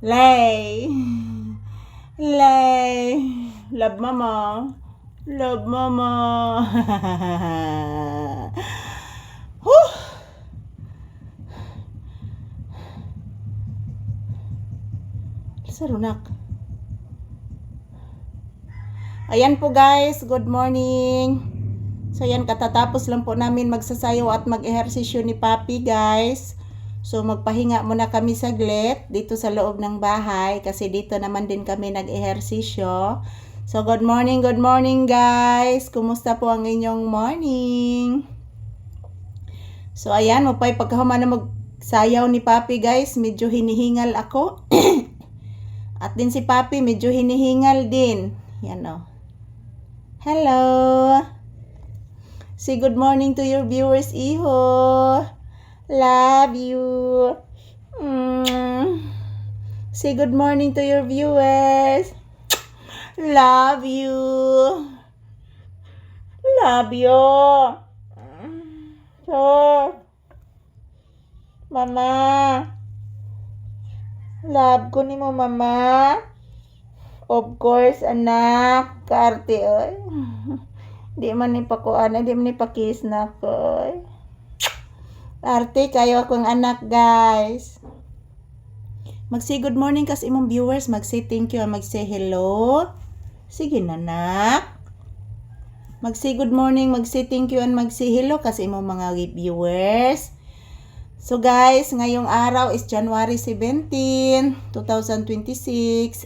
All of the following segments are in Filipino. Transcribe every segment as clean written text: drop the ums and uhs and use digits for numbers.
Lay. Lay. Love mama. Love mama. Huh. Sarunak. Ayan po guys, good morning. So yan, katatapos lang po namin magsasayaw at mag-ehersisyo ni Papi guys. So magpahinga muna kami saglit dito sa loob ng bahay kasi dito naman din kami nag-ehersisyo. So good morning guys. Kumusta po ang inyong morning? So ayan, mapay pagkahuma na magsayaw ni Papi guys, medyo hinihingal ako. At din si Papi medyo hinihingal din. Yan o. Hello. Say good morning to your viewers, Iho. Love you. Say good morning to your viewers. Love you. Love you. So, Mama. Love ko ni mo, Mama. Of course, anak. Karte, oy. Di man ni pakuan, di man ni pakis na ko. Arte, kayo akong anak, guys. Mag-say good morning kasi imong viewers. Mag-say thank you, mag-say hello. Sige na, anak. Mag-say good morning, mag-say thank you, and mag-say hello kasi imong mga viewers. So guys, ngayong araw is January 17, 2026.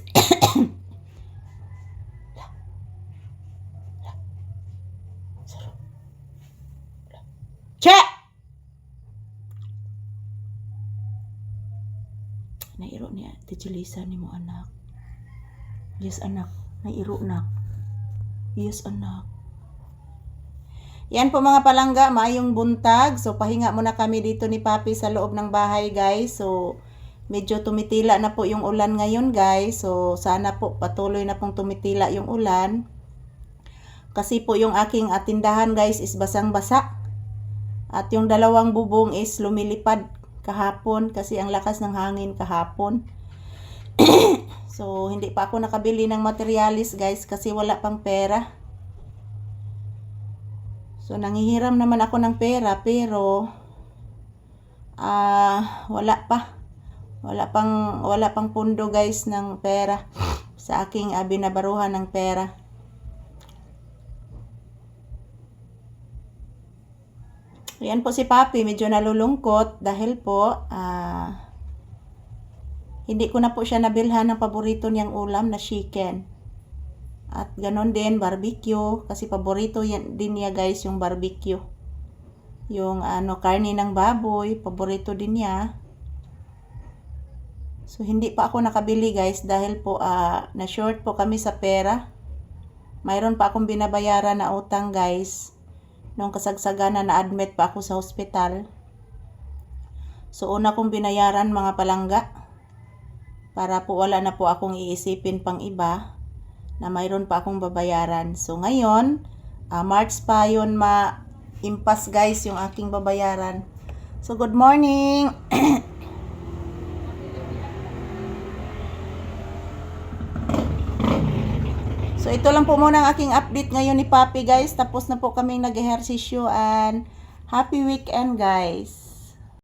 Check! Nairo niya, tijulisa ni mo anak. Yes anak, nairo na. Yes anak. Yan po mga palangga, maayong buntag. So pahinga muna kami dito ni Papi sa loob ng bahay guys. So medyo tumitila na po yung ulan ngayon guys. So sana po patuloy na pong tumitila yung ulan. Kasi po yung aking tindahan guys is basang-basa. At yung dalawang bubong is lumilipad kahapon kasi ang lakas ng hangin kahapon. So hindi pa ako nakabili ng materialis guys kasi wala pang pera. So nanghihiram naman ako ng pera pero wala pa. Wala pang pundo guys ng pera sa aking binabaruhan ng pera. Yan po si Papi, medyo nalulungkot dahil po hindi ko na po siya nabilhan ng paborito niyang ulam na chicken. At ganon din barbecue kasi paborito yan din niya guys yung barbecue. Yung karne ng baboy, paborito din niya. So hindi pa ako nakabili guys dahil po na short po kami sa pera. Mayroon pa akong binabayaran na utang guys. Nung kasagsagana na admit pa ako sa hospital. So una kong binayaran mga palangga. Para po wala na po akong iisipin pang iba na mayroon pa akong babayaran. So ngayon, March pa yun ma-impas guys yung aking babayaran. So good morning! So ito lang po muna ang aking update ngayon ni Papi guys. Tapos na po kaming nag-ehersisyo and happy weekend guys.